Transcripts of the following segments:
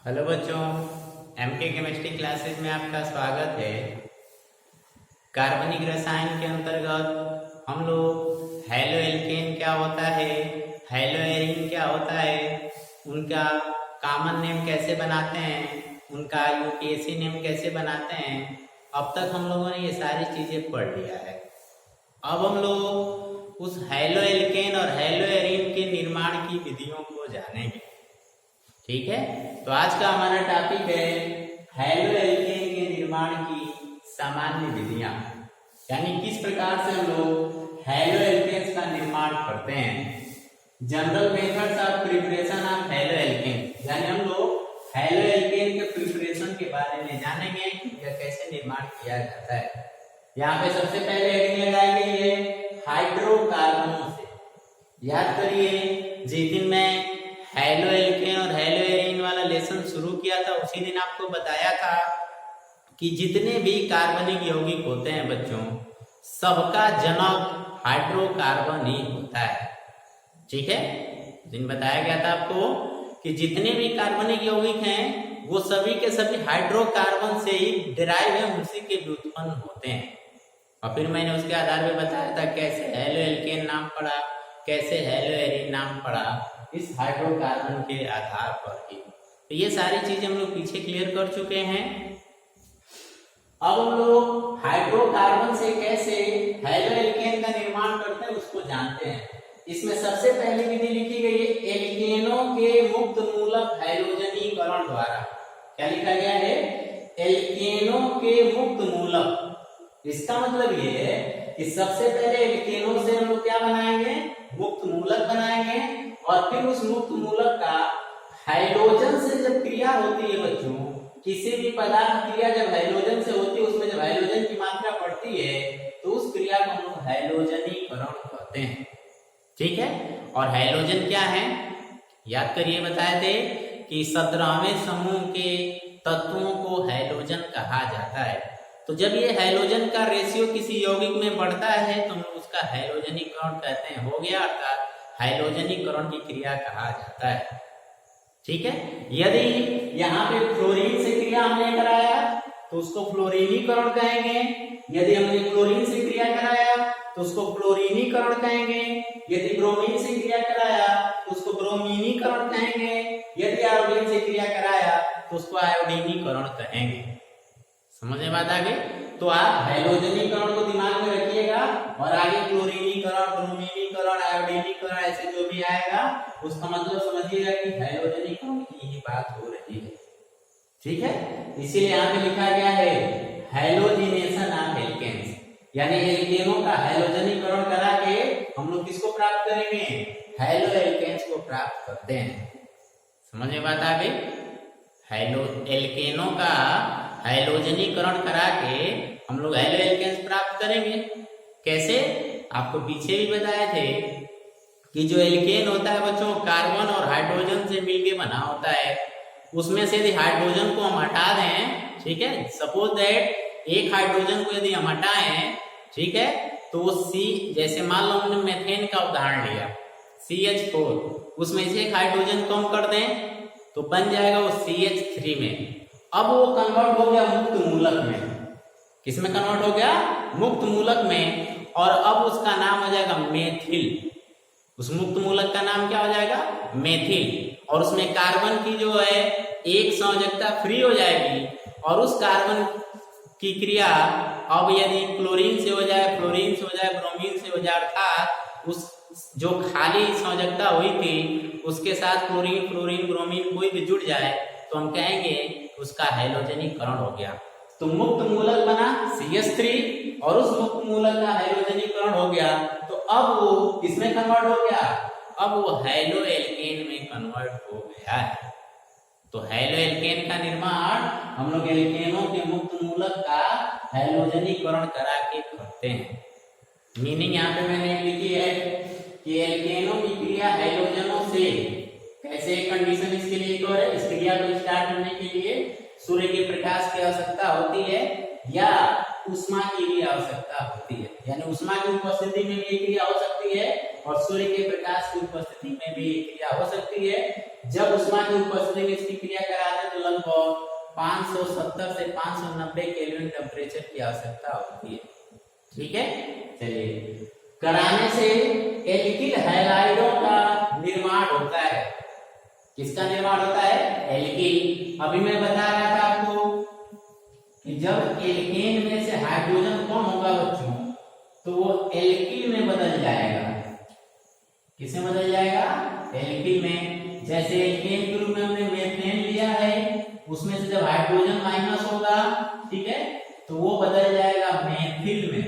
Hello बच्चों, MK chemistry classes में आपका स्वागत है। कार्बनिक रसायन के अंतर्गत हम लोग हैलो एल्केन क्या होता है, हैलो एरीन क्या होता है, उनका कॉमन नेम कैसे बनाते हैं, उनका यूपीएससी नेम कैसे बनाते हैं, अब तक हम लोगों ने ये सारी चीजें पढ़ लिया है। अब हम लोग उस हैलो एल्केन और हैलो एरीन के निर्माण की विधियों को जानेंगे। ठीक है, तो आज का हमारा टॉपिक है हैलो एल्केन के निर्माण की सामान्य विधियां, यानी किस प्रकार से हम लोग हैलो एल्केन्स का निर्माण करते हैं। General methods of preparation of halo alkane, यानी हम लोग हैलो एल्केन के प्रिपरेशन के बारे में जानेंगे कि यह कैसे निर्माण किया जाता है। यहाँ पे सबसे पहले हेडिंग लगाई गई है हाइड्रोकार्बनों से। याद करिए, जिस दिन मैं हैलो एल्केन और हैलो एरीन वाला लेसन शुरू किया था उसी दिन आपको बताया था कि जितने भी कार्बनिक यौगिक होते हैं बच्चों, सबका जनक हाइड्रोकार्बन ही होता है। ठीक है, दिन बताया गया था आपको कि जितने भी कार्बनिक यौगिक हैं वो सभी के सभी हाइड्रोकार्बन से ही डिराइव है, उसी के व्युत्पन्न होते हैं। और फिर मैंने उसके आधार पे बताया था कैसे हैलो एल्केन नाम पड़ा, कैसे हैलो एरीन नाम पड़ा, इस हाइड्रोकार्बन के आधार पर ही। तो ये सारी चीजें हम लोग पीछे क्लियर कर चुके हैं। अब हम लोग हाइड्रोकार्बन से कैसे हैलो एल्केन का निर्माण करते हैं उसको जानते हैं। इसमें सबसे पहली विधि लिखी गई है एल्केनों के मुक्त मूलक हैलोजनीकरण द्वारा। क्या लिखा गया है? एल्केनों के मुक्त मूलक। इसका मतलब ये है कि सबसे पहले एल्केनों से हम लोग क्या बनाएंगे? मुक्त मूलक बनाएंगे, और फिर उस मुक्त मूलक का हाइड्रोजन से जब क्रिया होती है बच्चों, किसी भी पदार्थ क्रिया जब हाइड्रोजन से होती है, उसमें जब हाइड्रोजन की मात्रा बढ़ती है तो उस क्रिया को हम लोग हाइड्रोजनीकरण कहते हैं। ठीक है, और हाइड्रोजन क्या है? याद करिए, बताए थे कि 17वें समूह के तत्वों को हाइड्रोजन कहा जाता है। तो जब ये हाइड्रोजन का रेशियो किसी यौगिक में बढ़ता है तो हम लोग उसका हाइड्रोजनीकरण कहते हैं। हो गया, अर्थात हाइड्रोजनीकरण की क्रिया कहा जाता है। ठीक है, यदि यहाँ पे फ्लोरीन से क्रिया हमने कराया तो उसको फ्लोरीनीकरण कहेंगे। यदि हमने क्लोरीन से क्रिया कराया तो उसको फ्लोरीनीकरण कहेंगे। यदि ब्रोमीन से क्रिया कराया तो उसको ब्रोमीनीकरण कहेंगे। यदि आयोडीन से क्रिया कराया तो उसको आयोडीनीकरण कहेंगे। समझ में बात आ गई? तो आप हाइड्रोजनीकरण को दिमाग में रखिएगा, और आगे क्लोरीनीकरण, ब्रोमीनीकरण, आयोडीनीकरण ऐसे जो भी आएगा उसका मतलब समझिएगा कि हाइड्रोजनीकरण की ही बात हो रही है। ठीक है, इसीलिए यहाँ पे लिखा गया है हाइड्रोजिनेशन ऑफ एल्केन्स, यानी एल्केनों का हाइड्रोजनीकरण करा के हम लोग किसको प्राप्त करेंगे? हैलो एल्केन्स को प्राप्त करते हैं। समझ में बात आ गई? हैलो एल्केनों का हाइड्रोजनीकरण करा के हम लोग हैलो एल्केन्स प्राप्त करेंगे। कैसे? आपको पीछे भी बताए थे कि जो एल्केन होता है बच्चों, कार्बन और हाइड्रोजन से मिलके बना होता है। उसमें से यदि हाइड्रोजन को हम हटा दें, ठीक है, सपोज दैट एक हाइड्रोजन को यदि हम हटाएं, ठीक है, तो वो सी, जैसे मान लो हमने मेथेन का उदाहरण लिया, CH4, उसमें से एक हाइड्रोजन कम कर दें तो बन जाएगा वो CH3 में। अब वो कन्वर्ट हो गया मुक्त मूलक में। किसमें कन्वर्ट हो गया? मुक्त मूलक में, और अब उसका नाम हो जाएगा मेथिल। उस मुक्त मूलक का नाम क्या हो जाएगा? मेथिल। और उसमें कार्बन की जो है एक संयोजकता फ्री हो जाएगी, और उस कार्बन की क्रिया अब यदि क्लोरीन से हो जाए, फ्लोरीन से हो जाए, ब्रोमीन से हो जाए, अर्थात उस जो खाली संयोजकता हुई थी उसके साथ क्लोरीन, फ्लोरीन, ब्रोमीन कोई भी जुड़ जाए तो हम कहेंगे उसका हाइड्रोजनीकरण हो गया। तो मुक्त मूलक बना CH3, और उस मुक्त मूलक का हाइड्रोजनीकरण हो गया, तो अब वो किसमें कन्वर्ट हो गया? अब वो हैलो एल्केन में कन्वर्ट हो गया है। तो हैलो एल्केन का निर्माण हम लोग एल्केनों के मुक्त मूलक का हाइड्रोजनीकरण करा के करते हैं। मीनिंग यहाँ पे मैंने लिखी है कि एल्केनों की क्रिया हाइड्रोजनों से कैसे, कंडीशन इसके लिए एक और है, इस क्रिया को स्टार्ट करने के लिए सूर्य के प्रकाश की आवश्यकता होती है या उष्मा की भी आवश्यकता होती है। यानी उष्मा की उपस्थिति में भी ये क्रिया हो सकती है और सूर्य के प्रकाश की उपस्थिति में भी ये क्रिया हो सकती है। जब उष्मा की उपस्थिति में इसकी क्रिया कराते हैं तो लगभग 570 से 590 केल्विन टेम्परेचर की आवश्यकता होती है। ठीक है, चलिए कराने से एल्किल हैलाइडों का निर्माण होता है। किसका निर्माण होता है? एल्किल। अभी मैं बता रहा था आपको कि जब एल्केन में से हाइड्रोजन कम होगा बच्चों तो वो एल्किल में बदल जाएगा। किसमें बदल जाएगा? एल्किल में। जैसे एल्केन के रूप में हमने मेथेन लिया है, उसमें से जब हाइड्रोजन माइनस होगा, ठीक है, तो वो बदल जाएगा मेथिल में।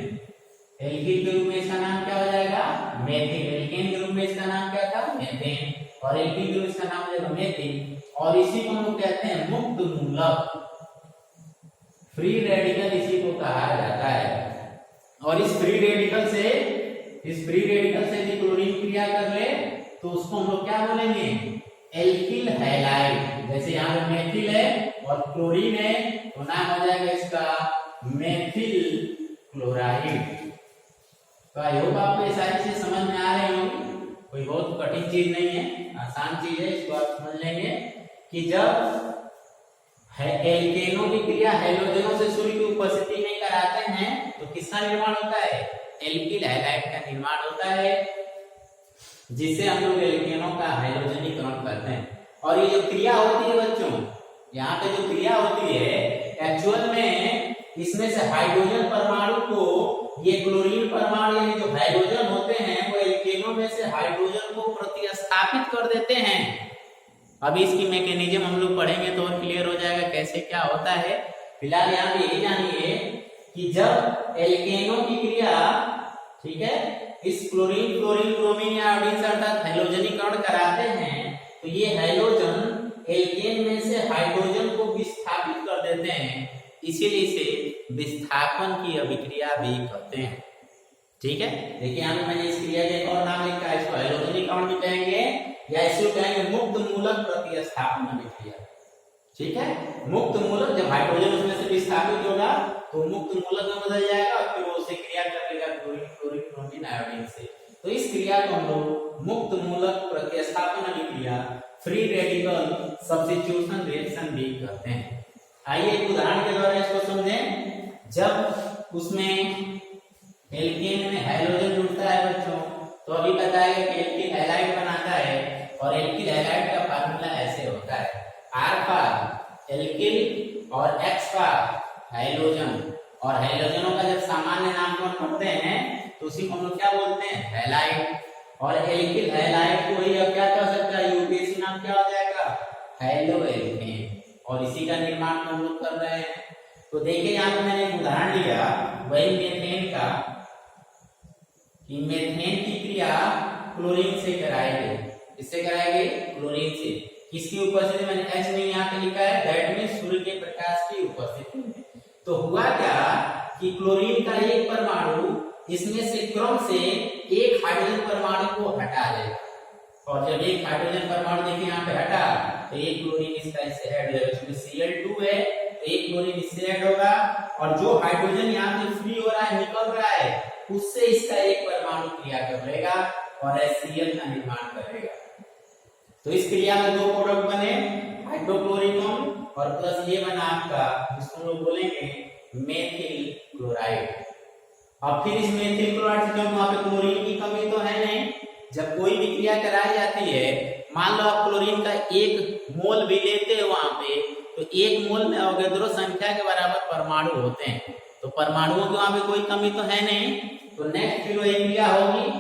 एल्किल के रूप में इसका नाम क्या हो जाएगा? मेथिल। एल्केन के रूप में इसका नाम क्या था? मेथेन। और एल्किल के रूप में इसका नाम हो जाएगा मेथिल। और इसी को हम लोग कहते हैं मुक्त मूलक, फ्री रेडिकल इसी को कहा जाता है। और इस फ्री रेडिकल से यदि क्लोरीन क्रिया कर ले तो उसको हम लोग क्या बोलेंगे? Alkyl halide. जैसे यहाँ पे मेथिल है और क्लोरीन है तो नाम हो जाएगा इसका मेथिल क्लोराइड। तो आई होप आपको ये सारी चीज समझ में आ रही होंगी। कोई बहुत कठिन चीज नहीं है, आसान चीज है। इसको आप समझ लेंगे कि जब एल्केनों की क्रिया हैलोजनों से सूर्य की उपस्थिति में कराते हैं तो किसका निर्माण होता है? एल्किल हैलाइड का निर्माण होता है, जिससे हम लोग एल्केनों का हैलोजनीकरण करते हैं। और ये जो क्रिया होती है बच्चों, यहाँ पे जो क्रिया होती है एक्चुअल में इसमें से हाइड्रोजन परमाणु को ये क्लोरीन परमाणु यानी जो हाइड्रोजन होते हैं वो एल्केनों में से हाइड्रोजन को प्रतिस्थापित कर देते हैं। अभी इसकी मैकेनिज्म हम लोग पढ़ेंगे तो और क्लियर हो जाएगा कैसे क्या होता है। फिलहाल यहाँ पे यही जानिए कि जब एल्केनों की क्रिया, ठीक है, इस क्लोरीन ब्रोमीन या आयोडीन से अर्थात हैलोजनीकरण कराते हैं तो ये हैलोजन एल्केन में से हाइड्रोजन को विस्थापित कर देते हैं, इसीलिए इसे विस्थापन की अभिक्रिया भी कहते हैं। ठीक है, देखिए यहाँ पे मैंने इस क्रिया का एक और नाम लिखा है, इसको हैलोजनीकरण भी कहेंगे या इसको कहेंगे मुक्त मूलक प्रतिस्थापन अभिक्रिया। ठीक है, मुक्त मूलक, जब हाइड्रोजन उसमें से विस्थापित होगा तो मुक्त मूलक में बदल जाएगा और फिर वो उससे क्रिया कर लेगा क्लोरीन ब्रोमीन आयोडीन से। तो इस क्रिया को हम लोग मुक्त मूलक प्रतिस्थापन अभिक्रिया, फ्री रेडिकल सब्स्टिट्यूशन रिएक्शन भी कहते हैं। आइए एक उदाहरण के द्वारा इसको समझें। जब उसमें एल्केन में हाइड्रोजन जुड़ता है बच्चों तो अभी बताया कि एल्किल हैलाइड बनाता है और एल्किल हैलाइड का फार्मूला ऐसे होता है R फॉर एल्किल और X फॉर हाइड्रोजन। और हाइड्रोजनों का जब सामान्य नामकरण करते हैं तो उसी को हम लोग क्या बोलते हैं? हैलाइड। और एल्किल हैलाइड को ही अब क्या कर सकता है? यूपीएससी नाम क्या हो जाएगा? Halo alkane. और इसी का निर्माण हम लोग कर रहे हैं। तो देखिए यहाँ पे मैंने एक उदाहरण लिया वही मेथेन का, कि मेथेन की क्रिया क्लोरीन से कराई गई। किससे कराई गई? क्लोरीन से। किसकी उपस्थिति? मैंने H नहीं यहाँ पे लिखा है, दैट मींस सूर्य के प्रकाश की उपस्थिति में। तो हुआ क्या कि क्लोरीन का एक परमाणु इसमें से क्रम से एक हाइड्रोजन परमाणु को हटा देगा। और जब एक हाइड्रोजन परमाणु देखिए यहाँ पे हटा तो एक क्लोरीन इसका इससे ऐड हो जाएगा। इसमें Cl2 है तो एक क्लोरीन इससे ऐड होगा और जो हाइड्रोजन यहाँ से फ्री हो रहा है, निकल रहा है, उससे इसका एक परमाणु क्रिया कर लेगा और HCl का निर्माण करेगा। तो इस क्रिया में दो प्रोडक्ट बने, हाइड्रोक्लोरिनोन और प्लस ये बना आपका, जिसको हम लोग बोलेंगे मेथिल क्लोराइड। अब फिर इस मेथिल क्लोराइड से क्योंकि वहां पे क्लोरीन की कमी तो है नहीं, जब कोई भी क्रिया कराई जाती है, मान लो आप क्लोरीन का 1 मोल भी लेते हैं वहां पे, तो 1 मोल में अवोगाद्रो संख्या के बराबर परमाणु होते हैं। तो परमाणुओं की वहां पे कोई कमी तो है नहीं। तो नेक्स्ट फिर वही क्रिया होगी,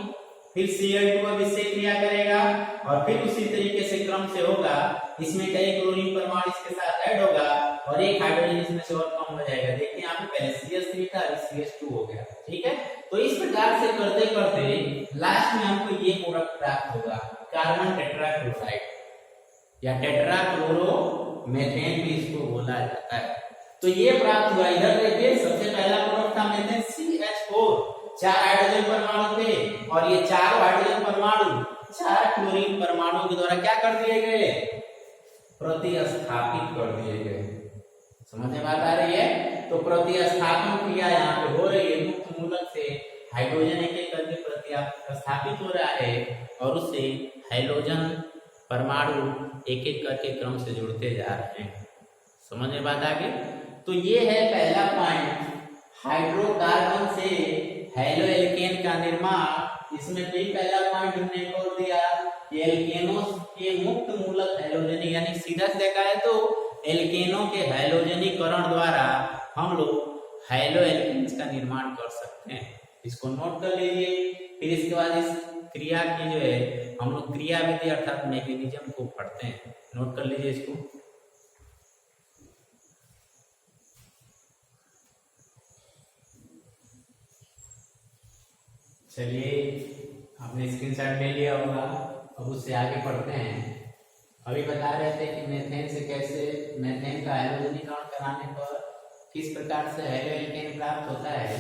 फिर Cl2 अब इससे क्रिया करेगा और फिर उसी तरीके से क्रम से होगा। इसमें कई क्लोरीन परमाणु इसके साथ ऐड होगा और एक हाइड्रोजन इसमें से और कम हो जाएगा। देखिए यहाँ पे पहले CH3 था, अभी CH2 हो गया। ठीक है, तो इस प्रकार से करते करते लास्ट में हमको ये प्रोडक्ट प्राप्त होगा, कार्बन टेट्राक्लोराइड या टेट्राक्लोरोमेथेन भी इसको बोला जाता है। तो ये प्राप्त हुआ। इधर देखिए सबसे पहला प्रोडक्ट था मेथेन CH4, 4 हाइड्रोजन परमाणु थे और ये 4 हाइड्रोजन परमाणु 4 क्लोरीन परमाणु के द्वारा क्या कर दिए गए? प्रतिस्थापित कर दिए गए। समझ में बात आ रही है? तो प्रतिस्थापन क्रिया यहाँ पे हो रही है, मुक्त मूलक से हाइड्रोजन एक एक करके प्रतिस्थापित हो रहा है और उससे हाइड्रोजन परमाणु एक एक करके क्रम से जुड़ते जा रहे हैं। समझ में बात आ गई? तो ये है पहला पॉइंट, हाइड्रोकार्बन से हेलो एल्केन का निर्माण। इसमें भी पहला पॉइंट हमने एक और दिया कि एल्केनों के मुक्त मूलक हैलोजनी, यानी सीधा से देखा है तो एल्केनों के हैलोजनीकरण द्वारा हम लोग हेलो एल्केन्स का निर्माण कर सकते हैं। इसको नोट कर लीजिए। फिर इसके बाद इस क्रिया की जो है हम लोग क्रिया विधि अर्थात मैकेनिज्म को पढ़ते हैं। नोट कर लीजिए इसको। चलिए, आपने स्क्रीनशॉट ले लिया होगा, अब उससे आगे पढ़ते हैं। अभी बता रहे थे कि मीथेन से कैसे मीथेन का हैलोजनीकरण कराने पर किस प्रकार से हेलो एल्केन प्राप्त होता है।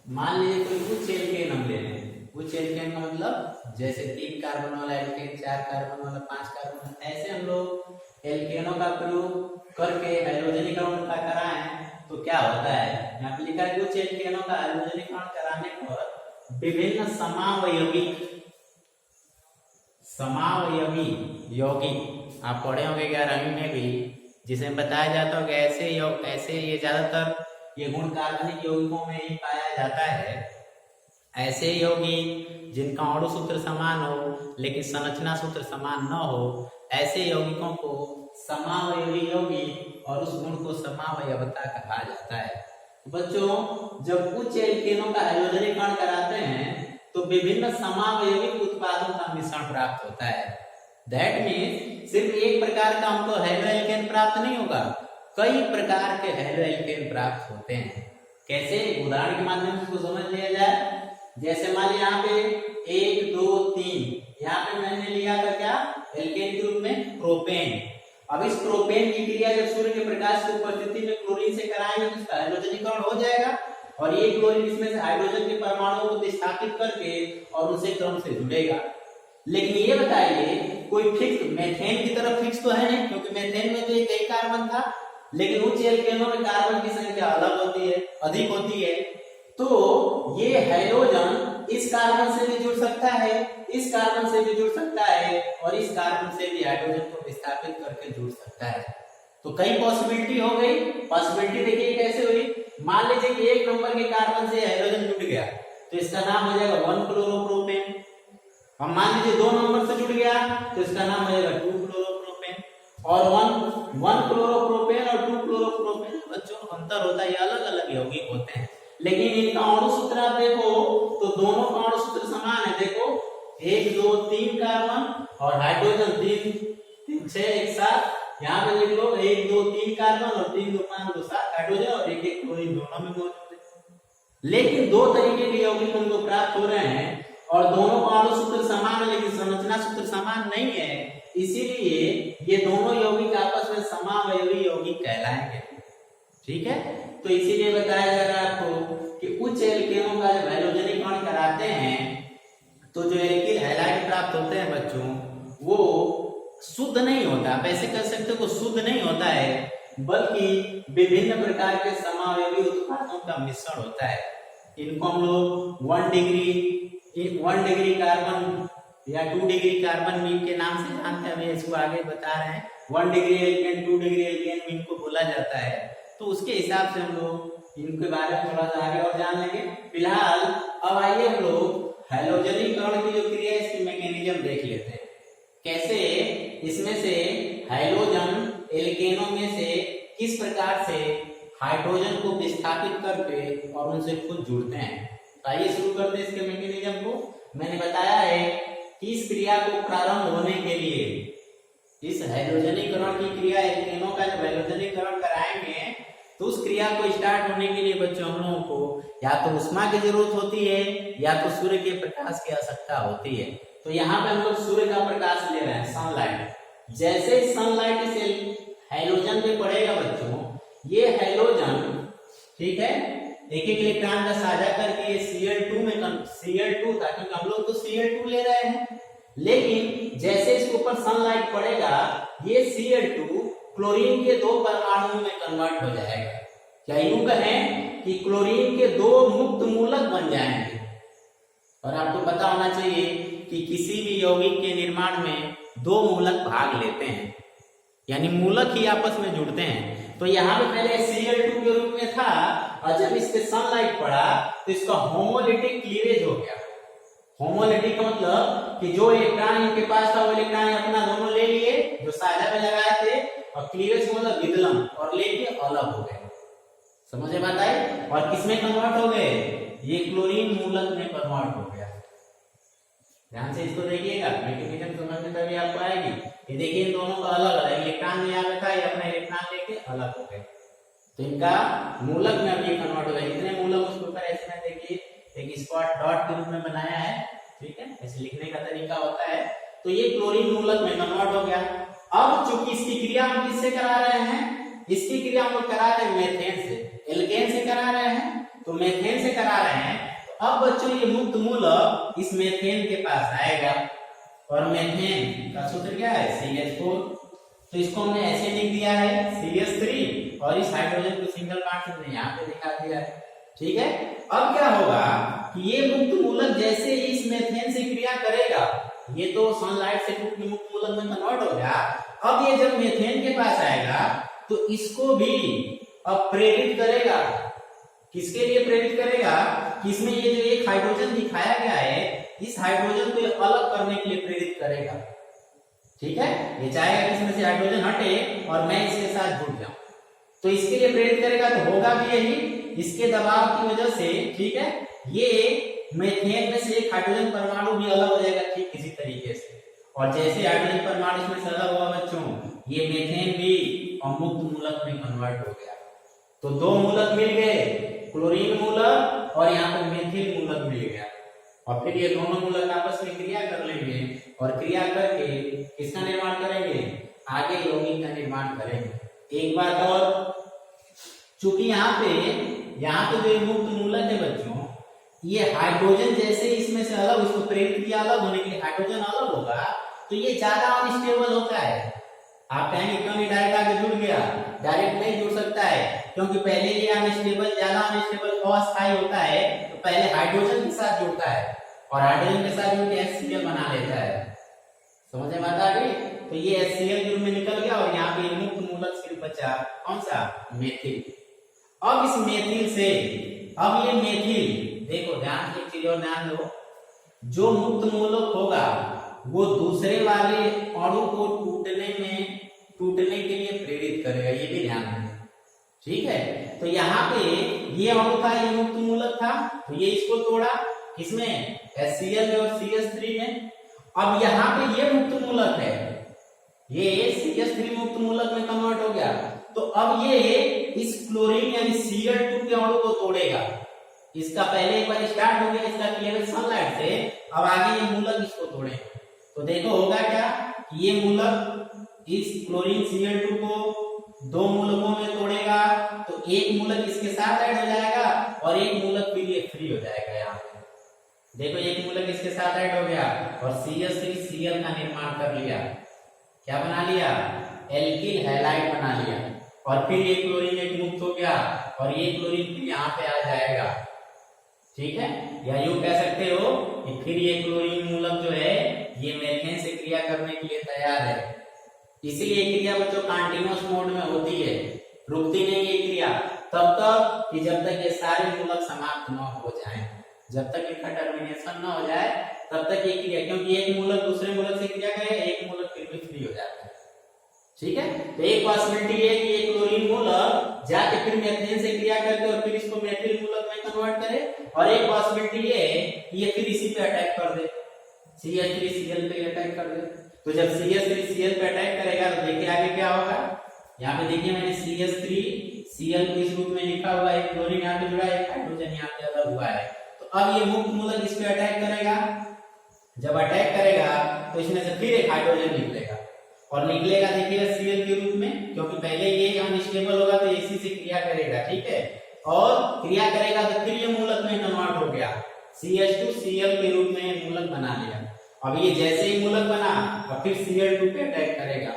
मान लीजिए कोई उच्च एल्केन हम ले लें। उच्च एल्केन का मतलब जैसे 3 कार्बन वाला एल्केन, 4 कार्बन वाला, 5 कार्बन, ऐसे हम लोग एल्केनों का प्रयोग करके हैलोजनीकरण कराएं तो क्या होता है। यहाँ पे लिखा है उच्च एल्केनों का हैलोजनीकरण कराने पर विभिन्न समावयवी यौगिक, आप पढ़े होंगे 11वीं में भी, जिसमें बताया जाता है कि ऐसे ये ज्यादातर ये गुण कार्बनिक यौगिकों में ही पाया जाता है। ऐसे यौगिक जिनका अणु सूत्र समान हो लेकिन संरचना सूत्र समान न हो, ऐसे यौगिकों को समावयवी यौगिक और उस गुण को समावयवता कहा जाता है। बच्चों, जब उच्च एल्केनों का हैलोजनीकरण कराते हैं तो विभिन्न समावयवी उत्पादों का मिश्रण प्राप्त होता है। दैट मीन्स सिर्फ एक प्रकार का हमको हेलो एल्केन प्राप्त नहीं होगा, कई प्रकार के हेलो एल्केन प्राप्त होते हैं। कैसे, उदाहरण के माध्यम से इसको समझ लिया जाए। जैसे मान लीजिए यहाँ पे 1 2 3, यहाँ पे मैंने लिया था क्या, एल्केन के रूप में प्रोपेन। अब इस प्रोपेन की क्रिया जब सूर्य के प्रकाश की उपस्थिति में क्लोरीन से कराएंगे तो इसका हैलोजनीकरण हो जाएगा और ये क्लोरीन इसमें से हाइड्रोजन के परमाणुओं को विस्थापित करके और उनसे क्रम से जुड़ेगा। लेकिन ये बताइए कोई फिक्स मेथेन की तरफ फिक्स तो है नहीं, क्योंकि मेथेन में तो एक ही कार्बन था, लेकिन उच्च एल्केनों में कार्बन की संख्या अलग होती है, अधिक होती है। तो ये हैलोजन इस कार्बन से भी जुड़ सकता है, इस कार्बन से भी जुड़ सकता है और इस कार्बन से भी हाइड्रोजन को विस्थापित करके जुड़ सकता है। तो कई पॉसिबिलिटी हो गई। पॉसिबिलिटी देखिए कैसे हुई। मान लीजिए कि 1 नंबर के कार्बन से हाइड्रोजन जुड़ गया तो इसका नाम हो जाएगा 1 क्लोरोप्रोपेन। अब मान लीजिए 2 नंबर से जुड़ गया तो इसका नाम हो जाएगा 2 क्लोरोप्रोपेन। और 1 क्लोरोप्रोपेन और 2 क्लोरोप्रोपेन बच्चों अंतर होता है, अलग अलग यौगिक होते हैं, लेकिन इनका अणु सूत्र आप देखो तो दोनों का अणु सूत्र समान है। देखो 1 2 3 कार्बन और हाइड्रोजन 3 3 6 एक साथ। यहाँ पे देख लो 1 2 3 कार्बन और 3 2 5 2 7 हाइड्रोजन और 1 1 क्लोरीन दोनों में मौजूद है। लेकिन 2 तरीके के यौगिक हमको प्राप्त हो रहे हैं और दोनों का अणु सूत्र समान है लेकिन संरचना सूत्र समान नहीं है, इसीलिए ये दोनों यौगिक आपस में समावयवी यौगिक कहलाएंगे। ठीक है, तो इसीलिए बताया जा रहा है आपको कि उच्च एल्केनों का जब हैलोजनीकरण कराते हैं तो जो एल्किल हैलाइड प्राप्त होते हैं बच्चों, वो शुद्ध नहीं होता, आप ऐसे कह सकते हो शुद्ध नहीं होता है, बल्कि विभिन्न प्रकार के समावयवी उत्पादों का मिश्रण होता है। इनको हम लोग 1 डिग्री कार्बन या 2 डिग्री कार्बन मीन के नाम से जानते हैं। अभी इसको आगे बता रहे हैं। 1 degree alkane 2 degree alkane mean को बोला जाता है, तो उसके हिसाब से हम लोग इनके बारे में थोड़ा सा आगे और जान लेंगे। फिलहाल अब आइए हम लोग हैलोजनीकरण की जो क्रिया है इसकी मैकेनिज्म देख लेते हैं। कैसे इसमें से हैलोजन एल्केनों में से किस प्रकार से हाइड्रोजन को विस्थापित करके और उनसे खुद जुड़ते हैं। तो आइए शुरू करते हैं इसके मैकेनिज्म को। मैंने बताया है कि इस क्रिया को प्रारंभ होने के लिए, इस हैलोजनीकरण की क्रिया एल्केनों का जब हैलोजनीकरण कराएंगे तो उस क्रिया को स्टार्ट होने के लिए बच्चों हम लोगों को या तो उष्मा की जरूरत होती है या तो सूर्य के प्रकाश की आवश्यकता होती है। तो यहाँ पे हम लोग सूर्य का प्रकाश ले रहे हैं, सनलाइट। जैसे सनलाइट इस हैलोजन पे पड़ेगा बच्चों, ये हैलोजन ठीक है एक एक इलेक्ट्रॉन का साझा करके Cl2 में Cl2 था, क्योंकि हम लोग तो Cl2 ले रहे हैं, लेकिन जैसे इसके ऊपर सनलाइट पड़ेगा ये Cl2 क्लोरीन के 2 परमाणुओं में कन्वर्ट हो जाएगा। क्या यूं कहें कि क्लोरीन के 2 मुक्त मूलक बन जाएंगे। और आपको पता होना चाहिए कि किसी भी यौगिक के निर्माण में दो मूलक भाग लेते हैं, यानी मूलक ही आपस में जुड़ते हैं। तो यहाँ पे पहले Cl2 के रूप में था और जब इस पे सनलाइट पड़ा तो इसका होमोलिटिक क्लीवेज हो गया। होमोलिटिक का मतलब कि जो इलेक्ट्रॉन इनके पास था वो इलेक्ट्रॉन अपना दोनों ले लिए जो साझा में लगाए थे, और क्लीवेज मतलब विदलन, और लेके अलग हो गए। समझ में बात आई? और किसमें कन्वर्ट हो गए? ये क्लोरीन मूलक में कन्वर्ट हो गया। ध्यान से इसको देखिएगा, मैकेनिज्म समझ में तभी आपको आएगी। ये देखिए इन दोनों का अलग अलग इलेक्ट्रॉन यहाँ पे था, ये अपना इलेक्ट्रॉन लेके अलग हो गए, तो इनका मूलक में अब ये कन्वर्ट हो गया। जितने मूलक उसके ऊपर ऐसे में देखिए एक स्पॉट डॉट के रूप में बनाया है, ठीक है, ऐसे लिखने का तरीका होता है। तो ये क्लोरीन मूलक में कन्वर्ट हो गया। अब चूंकि इसकी क्रिया हम किससे करा रहे हैं? इसकी क्रिया हम लोग करा रहे हैं मेथेन से, एल्केन से करा रहे हैं, तो मेथेन से करा रहे हैं। तो अब बच्चों ये मुक्त मूलक इस मेथेन के पास आएगा, और मेथेन का सूत्र क्या है? CH4। तो इसको हमने ऐसे लिख दिया है CH3, और इस हाइड्रोजन को सिंगल बॉन्ड से हमने यहाँ पे दिखा दिया है, ठीक है। अब क्या होगा कि ये मुक्त मूलक जैसे इस मेथेन से क्रिया करेगा, ये तो सनलाइट से मुक्त मूलक में कन्वर्ट हो गया। अब ये जब मेथेन के पास आएगा तो इसको भी अब प्रेरित करेगा। किसके लिए प्रेरित करेगा? कि इसमें ये जो एक हाइड्रोजन दिखाया गया है, इस हाइड्रोजन को अलग करने के लिए प्रेरित करेगा, ठीक है। ये चाहेगा कि इसमें से हाइड्रोजन हटे और मैं इसके साथ जुड़ जाऊं, तो इसके लिए प्रेरित करेगा। तो होगा भी यही, इसके दबाव की वजह से, ठीक है, ये मेथेन में से एक हाइड्रोजन परमाणु भी अलग हो जाएगा, ठीक इसी तरीके से। और जैसे हाइड्रोजन परमाणु इसमें से अलग हुआ बच्चों, ये मेथेन भी मुक्त मूलक में कन्वर्ट हो गया। तो दो मूलक मिल गए, क्लोरीन मूलक और यहाँ पे मेथिल मूलक मिल गया। और फिर ये दोनों मूलक आपस में क्रिया कर लेंगे, और क्रिया करके किसका निर्माण करेंगे? आगे यौगिक का निर्माण करेंगे। एक बात और, चूंकि यहाँ पे जो मुक्त मूलक है बच्चों, ये हाइड्रोजन जैसे इसमें से अलग, इसको प्रेरित किया अलग होने के लिए हाइड्रोजन अलग होगा, तो ये ज्यादा अनस्टेबल होता है। आप कहेंगे क्यों नहीं डायरेक्ट आगे जुड़ गया? डायरेक्ट नहीं जुड़ सकता है, क्योंकि पहले ये अनस्टेबल, ज्यादा अनस्टेबल अस्थायी होता है, तो पहले हाइड्रोजन के साथ जुड़ता है, और हाइड्रोजन के साथ जुड़ के HCl बना लेता है। समझ में बात आ गई? तो ये HCl ग्रुप में निकल गया, और यहाँ पे मुक्त मूलक सिर्फ बचा कौन सा? मेथिल। अब इस मेथिल से, अब ये मेथिल, देखो ध्यान से एक चीज और ध्यान दो, जो मुक्त मूलक होगा वो दूसरे वाले अणु को टूटने के लिए प्रेरित करेगा, ये भी ध्यान दें, ठीक है। तो यहाँ पे ये अणु था, ये मुक्त मूलक था, तो ये इसको तोड़ा, किसमें? HCl में और CH3 में। अब यहाँ पे ये मुक्त मूलक है, ये CH3 मुक्त मूलक में कन्वर्ट हो गया, तो अब ये इस क्लोरीन यानी Cl2 के अणु को तोड़ेगा। इसका पहले एक बार स्टार्ट हो गया, इसका क्लीवेज सनलाइट से, अब आगे ये मूलक इसको तोड़े। तो देखो होगा क्या, ये मूलक इस क्लोरीन Cl2 को दो मूलकों में तोड़ेगा, तो एक मूलक इसके साथ ऐड हो जाएगा और एक मूलक फिर ये फ्री हो जाएगा। यहाँ पे देखो एक मूलक इसके साथ ऐड हो गया और CH3Cl का निर्माण कर लिया। क्या बना लिया? एल्किल हैलाइड बना लिया। और फिर ये क्लोरीन एक मुक्त हो गया और ये क्लोरीन फिर यहाँ पे आ जाएगा, ठीक है। या यूं कह सकते हो कि फिर ये क्लोरीन मूलक जो है ये मेथेन से क्रिया करने के लिए तैयार है। इसीलिए क्रिया बच्चों कंटीन्यूअस मोड में होती है, रुकती नहीं ये क्रिया तब तक कि जब तक ये सारे मूलक समाप्त न हो जाएं। जब तक इनका टर्मिनेशन न हो जाए तब तक ये क्रिया, क्योंकि एक मूलक दूसरे मूलक से क्रिया करे, एक मूलक फिर भी फ्री हो जाता है, ठीक है। तो एक पॉसिबिलिटी है कि ये क्लोरीन मूलक जाके फिर मेथेन से क्रिया करके और फिर इसको मेथिल मूलक में कन्वर्ट करे, और एक पॉसिबिलिटी ये है कि ये फिर इसी पे अटैक कर दे, CH3Cl पे अटैक कर दे। तो जब CH3Cl पे अटैक करेगा तो देखिए आगे क्या होगा। यहाँ पे देखिए मैंने CH3Cl को इस रूप में लिखा हुआ है, क्लोरीन यहाँ पे जुड़ा है, हाइड्रोजन यहाँ पे अलग हुआ है। तो अब ये मुक्त मूलक इस पे अटैक करेगा, जब अटैक करेगा तो इसमें से फिर एक हाइड्रोजन निकलेगा और निकलेगा देखिएगा Cl के रूप में, क्योंकि पहले ये अनस्टेबल होगा तो इसी से क्रिया करेगा, ठीक है। और क्रिया करेगा तो फिर ये मूलक में कन्वर्ट हो गया, CH2Cl के रूप में मूलक बना लिया। अब ये जैसे ही मूलक बना और फिर Cl2 पे अटैक करेगा,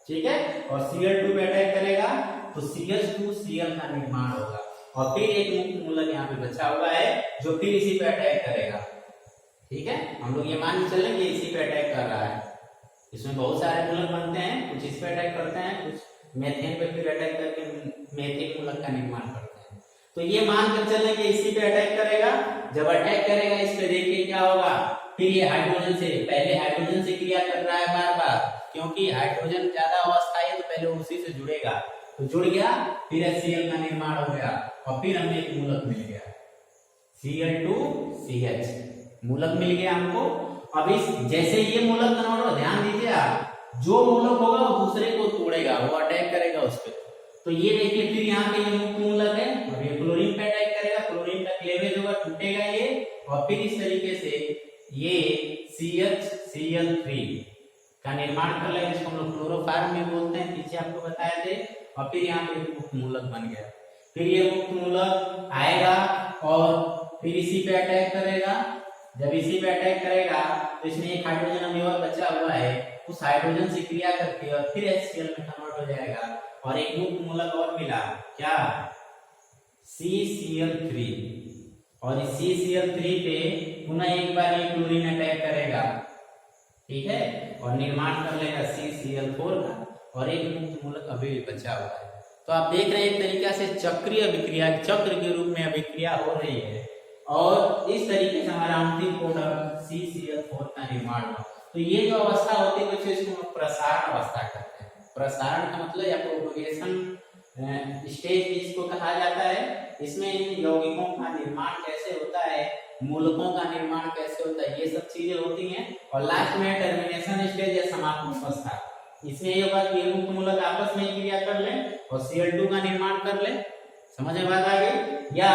ठीक है। और Cl2 पे अटैक करेगा तो CH2Cl का निर्माण होगा और फिर एक मुक्त मूलक यहाँ पे बचा हुआ है जो फिर इसी पे अटैक करेगा, ठीक है। हम लोग ये मान के चलेंगे इसी पे अटैक कर रहा है, इसमें बहुत सारे मूलक बनते हैं, कुछ इस पे अटैक करते हैं, कुछ मेथेन पे फिर अटैक करके मेथिल मूलक का निर्माण करते हैं। तो ये मानकर चलें कि इसी पे अटैक करेगा। जब अटैक करेगा इस पे, देखिए क्या होगा, फिर ये हाइड्रोजन से, पहले हाइड्रोजन से क्रिया कर रहा है बार बार, क्योंकि हाइड्रोजन ज्यादा अवस्था है तो पहले उसी से जुड़ेगा, तो जुड़ गया, फिर HCl का निर्माण हो गया और फिर हमें एक मूलक मिल गया Cl2CH मूलक मिल गया हमको। अब इस जैसे ये मूलक कन्वर्ट हो, ध्यान दीजिए आप, जो मूलक होगा वो दूसरे को तोड़ेगा, वो अटैक करेगा उस पर। तो ये देखिए फिर यहाँ पे ये मुक्त मूलक है और ये क्लोरीन पे अटैक करेगा, क्लोरीन का क्लेवेज होगा, टूटेगा ये, और फिर इस तरीके से ये CHCl3 का निर्माण कर लेगा, जिसको हम लोग क्लोरोफॉर्म में बोलते हैं, पीछे आपको बताया थे। और फिर यहाँ पे मुक्त मूलक बन गया। फिर ये मुक्त मूलक आएगा और फिर इसी पे अटैक करेगा। जब इसी पे अटैक करेगा तो इसमें एक हाइड्रोजन अभी और बचा हुआ है, उस हाइड्रोजन से क्रिया करके और फिर HCl में कन्वर्ट हो जाएगा और एक मुक्त मूलक और मिला, क्या, CCl3। और इस CCl3 पे पुनः एक बार ये क्लोरीन अटैक करेगा, ठीक है, और निर्माण कर लेगा CCl4 का, और एक मुक्त मूलक अभी भी बचा हुआ है। तो आप देख रहे हैं एक तरीका से चक्रीय अभिक्रिया, चक्र के रूप में अभिक्रिया हो रही है और इस तरीके से हमारा अंतिम प्रोडक्ट CCl4 का निर्माण हुआ। तो ये जो अवस्था होती है बच्चों, इसको हम प्रसारण अवस्था कहते हैं। प्रसारण का मतलब या प्रोपगेशन स्टेज इसको कहा जाता है। इसमें इन यौगिकों का निर्माण कैसे होता है, मूलकों का निर्माण कैसे होता है, ये सब चीजें होती हैं। और लास्ट में टर्मिनेशन स्टेज या समापन अवस्था, इसमें ये होगा कि मुक्त मूलक आपस में क्रिया कर ले और Cl2 का निर्माण कर ले, समझ में बात आ गई, या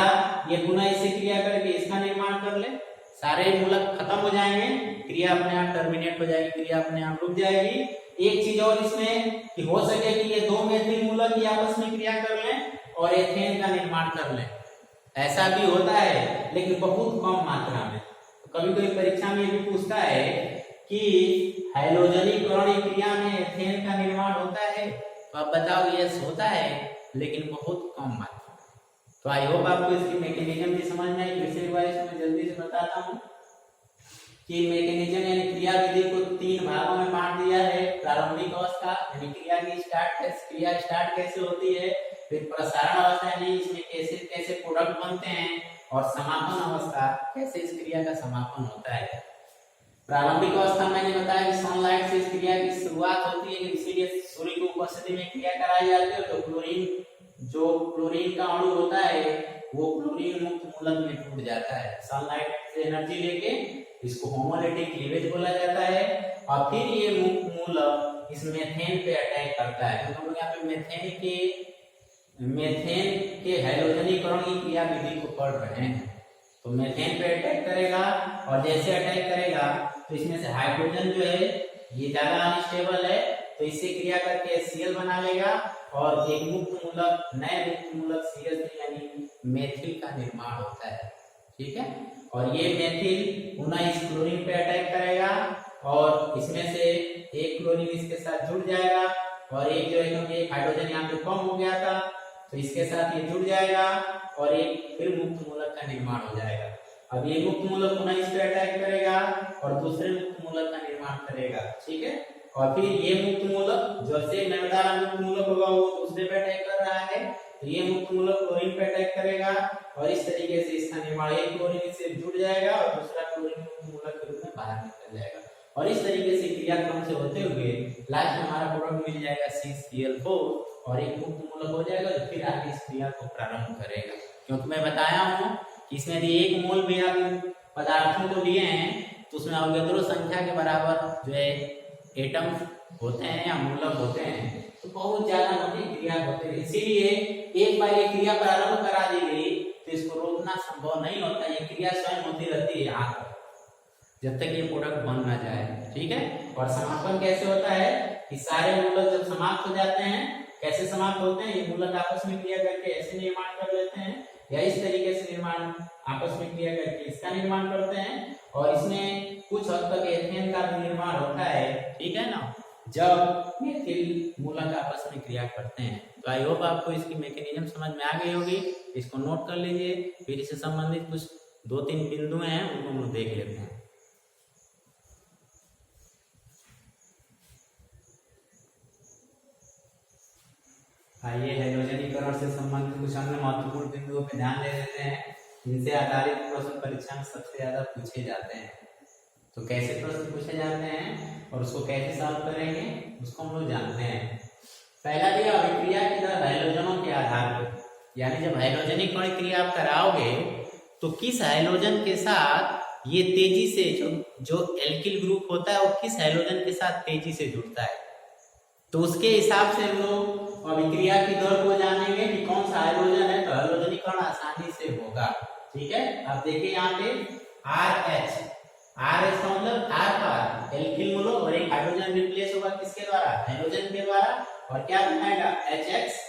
ये पुनः इससे क्रिया करके इसका निर्माण कर ले, सारे मूलक खत्म हो जाएंगे, क्रिया अपने आप टर्मिनेट हो जाएगी, क्रिया अपने आप रुक जाएगी। एक चीज और इसमें कि हो सके कि ये दो मेथिल मूलक ही आपस में क्रिया कर लें और एथेन का निर्माण कर लें, ऐसा भी होता है लेकिन बहुत कम मात्रा में। तो कभी कभी परीक्षा में भी पूछता है कि हैलोजनीकरण क्रिया में एथेन का निर्माण होता है, तो आप बताओ यस होता है लेकिन बहुत कम मात्रा में। तो आई होप आपको इसकी मैकेनिज्म भी समझ में आई। फिर से एक बार इसमें जल्दी से बताता हूँ कि मैकेनिज्म यानी क्रिया विधि को 3 भागों में बांट दिया है। प्रारंभिक अवस्था यानी क्रिया स्टार्ट कैसे होती है, फिर प्रसारण अवस्था यानी इसमें कैसे कैसे प्रोडक्ट बनते हैं, और समापन अवस्था कैसे इस क्रिया का समापन होता है। प्रारंभिक अवस्था मैंने बताया कि सनलाइट से इस क्रिया की शुरुआत होती है, इसीलिए सूर्य की उपस्थिति में क्रिया कराई जाती है। तो क्लोरीन का अणु होता है वो क्लोरीन मुक्त मूलक में टूट जाता है, सनलाइट से एनर्जी लेके, इसको होमोलिटिक क्लीवेज बोला जाता है। और फिर ये मुक्त मूलक इस मेथेन पे अटैक करता है। तो हम लोग यहाँ पे मेथेन के हैलोजनीकरण की क्रिया विधि को पढ़ रहे हैं। तो मेथेन पे अटैक करेगा और जैसे अटैक करेगा तो इसमें से हाइड्रोजन जो है ये ज्यादा अनस्टेबल है, तो इससे क्रिया करके HCl बना लेगा और एक मुक्त मूलक, नए मुक्त मूलक CH3 यानी मेथिल का निर्माण होता है, ठीक है। और ये मेथिल पुनः इस क्लोरीन पे अटैक करेगा और इसमें से एक क्लोरीन इसके साथ जुड़ जाएगा और एक जो है, क्योंकि एक हाइड्रोजन यहाँ पे कम हो गया था तो इसके साथ ये जुड़ जाएगा और एक फिर मुक्त मूलक का निर्माण हो जाएगा। अब ये मुक्त मूलक पुनः इस पे अटैक करेगा और दूसरे मुक्त मूलक का निर्माण करेगा, ठीक है। और फिर ये मुक्त मूलक, जैसे नए मुक्त मूलक होगा वो दूसरे पे अटैक कर रहा है, तो ये मुक्त मूलक क्लोरीन पे अटैक करेगा और इस तरीके से इसका निर्माण, एक क्लोरीन इससे जुड़ जाएगा और दूसरा क्लोरीन मुक्त मूलक के रूप में बाहर निकल जाएगा। और इस तरीके से क्रियाक्रम से होते हुए लास्ट में हमारा प्रोडक्ट मिल जाएगा CCl4 और एक मुक्त मूलक हो जाएगा जो फिर आगे इस क्रिया को प्रारंभ करेगा। क्योंकि मैं बताया हूँ कि इसमें यदि एक मोल भी आप पदार्थों को लिए हैं तो उसमें अवोगाद्रो संख्या के बराबर जो है एटम होते हैं या मूलक होते हैं, तो बहुत ज्यादा मोटी क्रिया होते हैं। इसीलिए एक बार ये क्रिया प्रारंभ करा दी गई तो इसको रोकना संभव नहीं होता, ये क्रिया स्वयं होती रहती है यहाँ पर जब तक ये प्रोडक्ट बन ना जाए, ठीक है। और समापन कैसे होता है कि सारे मूलक जब समाप्त हो जाते हैं, कैसे समाप्त होते हैं, ये मूलक आपस में क्रिया करके ऐसे निर्माण कर लेते हैं या इस तरीके से निर्माण आपस में क्रिया करके इसका निर्माण करते हैं और इसमें कुछ हद तक एथेन का भी निर्माण होता है, ठीक है ना, जब मेथिल मूलक आपस में क्रिया करते हैं। तो आई होप आपको इसकी मैकेनिज्म समझ में आ गई होगी, इसको नोट कर लीजिए। फिर इससे संबंधित कुछ 2-3 बिंदु हैं उनको हम लोग देख लेते हैं। आइए हैलोजनीकरण से संबंधित कुछ अन्य महत्वपूर्ण बिंदुओं पर ध्यान दे देते हैं जिनसे आधारित प्रश्न परीक्षा में सबसे ज्यादा पूछे जाते हैं। तो कैसे प्रश्न पूछे जाते हैं और उसको कैसे सॉल्व करेंगे उसको हम लोग जानते हैं। पहला दिया अभिक्रिया की दर हैलोजनों के आधार पर, यानी जब हैलोजनीकरण क्रिया आप कराओगे तो किस हैलोजन के साथ ये तेजी से जो एल्किल ग्रुप होता है वो किस हैलोजन के साथ तेजी से जुड़ता है, तो उसके हिसाब से हम लोग अभिक्रिया की दर को जानेंगे कि कौन सा हाइड्रोजन है तो हैलोजनीकरण आसानी से होगा। ठीक है, अब देखिए यहाँ पे RH का मतलब R पर एल्किल मूलो और एक हाइड्रोजन रिप्लेस होगा किसके द्वारा, हैलोजन के द्वारा, और क्या बनाएगा HX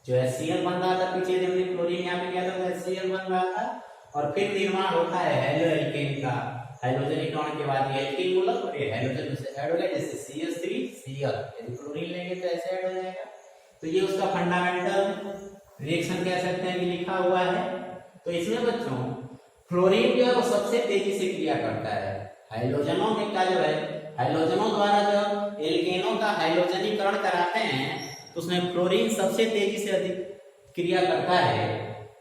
जो HCl बन रहा था, पीछे हमने क्लोरीन यहाँ पे क्या था HCl बन रहा था, और फिर निर्माण होता है हेलो एल्केन का हैलोजनीकरण के बाद ये एल्किल मूलक और ये हैलोजन से ऐड हो गया, जैसे CH3Cl, यदि क्लोरीन लेंगे तो ऐसे ऐड हो जाएगा। तो ये उसका फंडामेंटल रिएक्शन कह सकते हैं कि लिखा हुआ है। तो इसमें बच्चों फ्लोरीन जो है वो सबसे तेजी से क्रिया करता है हैलोजनों में का जो है हैलोजनों द्वारा जब एल्केनों का हैलोजनीकरण कराते हैं तो उसमें फ्लोरीन सबसे तेजी से अधिक क्रिया करता है,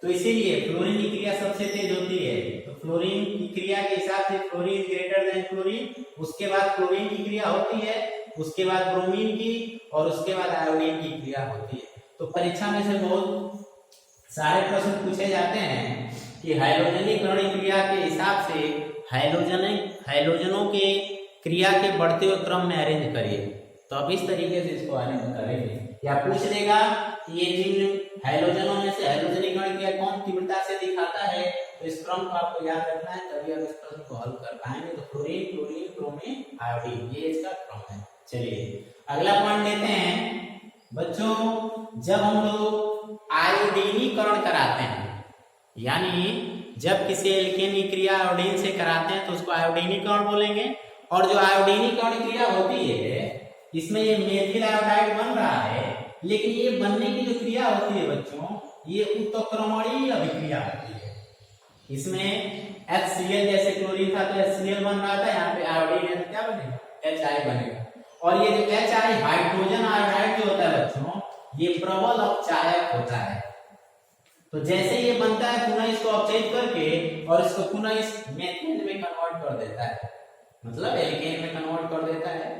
तो इसीलिए फ्लोरीन की क्रिया सबसे तेज होती है। तो फ्लोरीन की क्रिया के हिसाब से फ्लोरीन ग्रेटर देन क्लोरीन, उसके बाद क्लोरीन की क्रिया होती है, उसके बाद ब्रोमीन की, और उसके बाद आयोडीन की क्रिया होती है। तो परीक्षा में से बहुत सारे प्रश्न पूछे जाते हैं कि हैलोजनीकरण क्रिया के हिसाब से हैलोजनों के क्रिया के बढ़ते हुए क्रम में अरेंज करिए। तो अब इस तरीके से इसको अरेंज करेंगे, या पूछ लेगा कि ये जिन हैलोजनों में से हैलोजनीकरण क्रिया कौन तीव्रता से दिखाता है, तो इस क्रम को आपको याद रखना है, तभी आप इस प्रश्न को हल कर पाएंगे। तो फ्लोरीन, क्लोरीन, ब्रोमीन, आयोडीन, ये इसका क्रम है। चलिए अगला पॉइंट लेते हैं बच्चों, जब हम लोग आयोडीनीकरण कराते हैं, यानी जब किसी एल्केन की क्रिया आयोडीन से कराते हैं तो उसको आयोडीनीकरण बोलेंगे। और जो आयोडीनीकरण क्रिया होती है इसमें ये मेथिल आयोडाइड बन रहा है, लेकिन ये बनने की जो क्रिया होती है बच्चों ये उत्क्रमणीय अभिक्रिया होती है। इसमें HCl जैसे क्लोरीन था तो HCl बन रहा था, यहाँ पे आयोडीन है तो क्या बनेगा HI बनेगा। और ये जो HI हाइड्रोजन आयोडाइड जो होता है बच्चों ये प्रबल अपचायक होता है। तो जैसे ये बनता है पुनः इसको अपचयित करके और इसको पुनः इस मेथेन में कन्वर्ट कर देता है, मतलब एल्केन में कन्वर्ट कर देता है।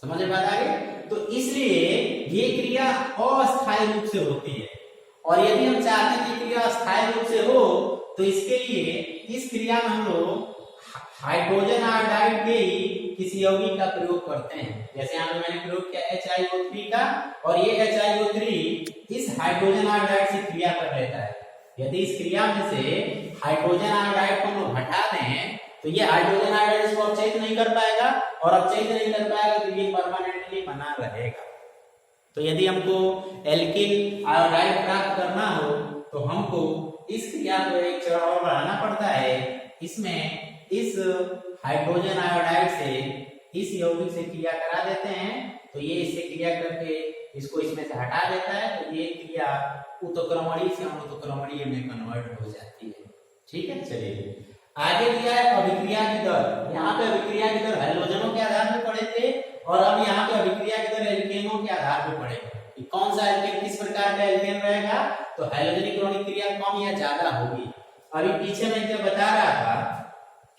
समझ बात आगे? तो इसलिए ये क्रिया अस्थायी रूप से होती है, और यदि हम चाहते हैं कि क्रिया अस्थायी रूप से हो तो इसके लिए इस क्रिया में हम लोग हाइड्रोजन आयोडाइड के ही किसी यौगिक का प्रयोग करते हैं। जैसे यहाँ पे मैंने प्रयोग किया HiO3 का, और ये HiO3 इस हाइड्रोजन आयोडाइड से क्रिया कर लेता है। यदि इस क्रिया में से हाइड्रोजन आयोडाइड को हम लोग हटा दें तो ये हाइड्रोजन आयोडाइड इसको अपचयित नहीं कर पाएगा, और अपचयित नहीं कर पाएगा तो ये परमानेंटली बना रहेगा। तो यदि हमको एल्किल आयोडाइड प्राप्त करना हो तो हमको इस क्रिया को एक चरण और बढ़ाना पड़ता है। इसमें इस हाइड्रोजन आयोडाइड से इस यौगिक से क्रिया करा देते हैं, तो ये इससे क्रिया करके इसको इसमें से हटा देता है, तो ये क्रिया उत्क्रमणीय से अनुत्क्रमणीय में कन्वर्ट हो जाती है। ठीक है, चलिए आगे दिया है अभिक्रिया की दर। यहाँ पे अभिक्रिया की दर हैलोजनों के आधार पर पढ़े थे, और अब यहाँ पे अभिक्रिया की दर एल्केनों के आधार पर पढ़ेंगे कि कौन सा एल्केन किस प्रकार का एल्केन रहेगा, तो हैलोजनीकरण क्रिया कम या ज्यादा होगी। अभी पीछे मैं क्या बता रहा था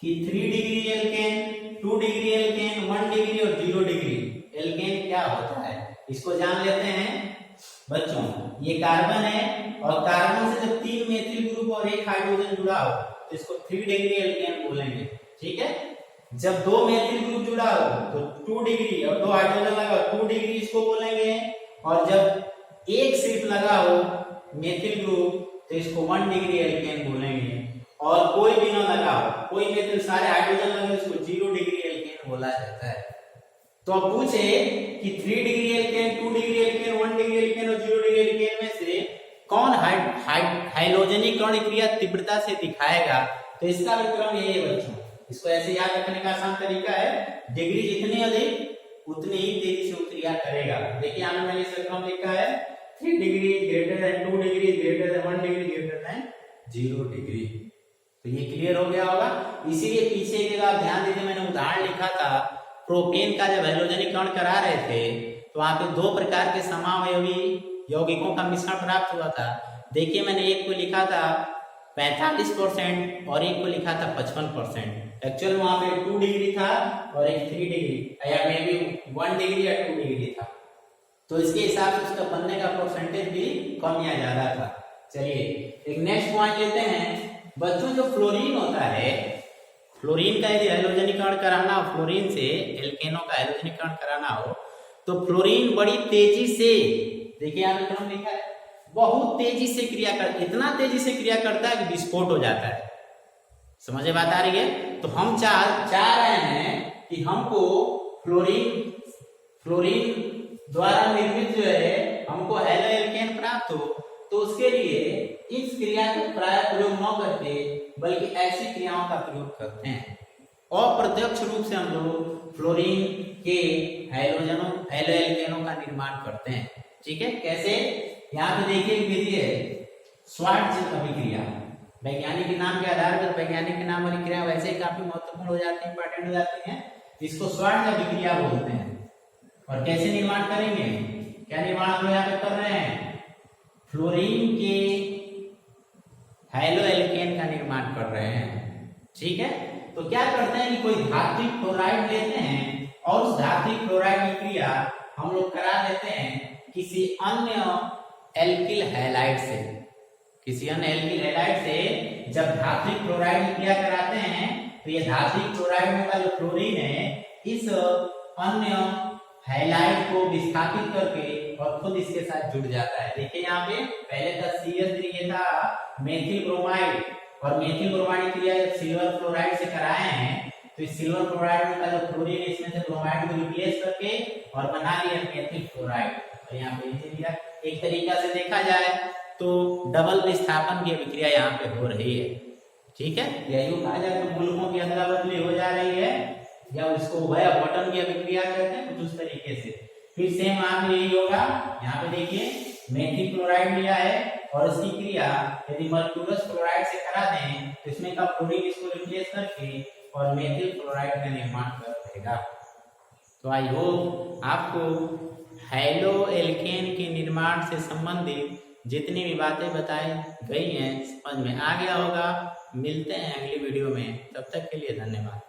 कि 3 degree alkane, 2 degree alkane, 1 degree और 0 डिग्री एल्केन क्या होता है, इसको जान लेते हैं बच्चों। ये कार्बन है, और कार्बन से जब 3 मेथिल ग्रुप और 1 हाइड्रोजन जुड़ा हो तो इसको 3 डिग्री एल्केन बोलेंगे। ठीक है, जब 2 मेथिल ग्रुप जुड़ा हो तो 2 डिग्री और 2 हाइड्रोजन लगा 2 डिग्री इसको बोलेंगे, और जब एक सिर्फ लगा हो मेथिल ग्रुप तो इसको 1 डिग्री एल्केन बोलेंगे, और कोई भी ना लगा हो, कोई मेथिल सारे हाइड्रोजन लगे इसको 0 डिग्री एल्केन बोला जाता है। तो अब पूछे कि 3 degree alkane, 2 degree alkane, 1 degree alkane और 0 डिग्री एल्केन में से कौन हैलोजनीकरण क्रिया तीव्रता से दिखाएगा, तो इसका भी क्रम यही है बच्चों। इसको ऐसे याद रखने का आसान तरीका है, डिग्री जितनी अधिक उतनी ही तेजी से क्रिया करेगा। देखिए यहाँ मैंने इसका क्रम लिखा है 3 degree greater than 2 degree greater than 1 degree greater than 0 degree. तो ये क्लियर हो गया होगा। इसीलिए पीछे एक जगह आप ध्यान दीजिए, मैंने उदाहरण लिखा था प्रोपेन का जब हैलोजनीकरण करा रहे थे तो वहां पे 2 प्रकार के समावयवी यौगिकों का मिश्रण प्राप्त हुआ था। देखिए मैंने एक को लिखा था 45% और एक को लिखा था 55%। एक्चुअल वहां पे 2 डिग्री था और एक 3 डिग्री या मे बी 1 डिग्री या 2 डिग्री था, तो इसके हिसाब से उसका बनने का परसेंटेज भी कम या ज्यादा था। चलिए एक नेक्स्ट पॉइंट लेते हैं बच्चों। जो फ्लोरीन होता है, फ्लोरीन का यदि हैलोजनीकरण कराना हो, फ्लोरीन से एल्केनों का हैलोजनीकरण कराना हो तो फ्लोरीन बड़ी तेजी से, देखिए यहाँ पे क्रम लिखा है, बहुत तेजी से क्रिया कर, इतना तेजी से क्रिया करता है कि विस्फोट हो जाता है। समझ में बात आ रही है? तो हम चाह रहे हैं कि हमको फ्लोरीन द्वारा निर्मित जो है हमको हैलो एल्केन प्राप्त हो, तो उसके लिए इस क्रिया का प्राय प्रयोग न करके बल्कि ऐसी क्रियाओं का प्रयोग करते हैं। अप्रत्यक्ष रूप से हम लोग फ्लोरीन के हैलो एल्केनों का निर्माण करते हैं। ठीक है, कैसे? यहाँ पे देखिए विधि है श्वार्ट्ज अभिक्रिया। वैज्ञानिक के नाम के आधार पर वैज्ञानिक के नाम वाली क्रिया वैसे ही काफी महत्वपूर्ण हो जाती है, इंपॉर्टेंट हो जाती है। इसको श्वार्ट्ज अभिक्रिया बोलते हैं। और कैसे निर्माण करेंगे? क्या निर्माण हम लोग यहाँ पे कर रहे हैं? फ्लोरीन के हैलो एल्केन का निर्माण कर रहे हैं। ठीक है, तो क्या करते हैं कि कोई धात्विक क्लोराइड लेते हैं और उस धात्विक क्लोराइड की क्रिया हम लोग करा देते हैं किसी अन्य एल्किल हैलाइड से। किसी अन्य एल्किल हैलाइड से जब धात्विक क्लोराइड की क्रिया कराते हैं तो ये धात्विक क्लोराइड का जो फ्लोरीन है इस अन्य हैलाइड को विस्थापित करके और खुद इसके साथ जुड़ जाता है। देखिए यहाँ पे पहले का CH3 ये था मेथिल ब्रोमाइड, और मेथिल ब्रोमाइड क्रिया जब सिल्वर क्लोराइड से कराए हैं तो इस सिल्वर क्लोराइड का जो फ्लोरीन इसमें से ब्रोमाइड को रिप्लेस करके और बना लिया मेथिल क्लोराइड। और यहाँ पे लिया एक तरीका से देखा जाए तो डबल विस्थापन की अभिक्रिया यहाँ पे हो रही है। ठीक है, यही कहा जाए तो मूलकों की अदला बदली हो जा रही है, या उसको उभय अपघटन की अभिक्रिया कहते हैं कुछ उस तरीके से। फिर सेम यहाँ पे यही होगा। यहाँ पे देखिए मेथिल क्लोराइड लिया है और इसकी क्रिया यदि मर्क्यूरस क्लोराइड से करा दें तो इसमें का फ्लोरीन इसको रिप्लेस करके और मेथिल क्लोराइड का निर्माण कर देगा। तो आई होप आपको हैलो एल्केन के निर्माण से संबंधित जितनी भी बातें बताई गई हैं समझ में आ गया होगा। मिलते हैं अगली वीडियो में, तब तक के लिए धन्यवाद।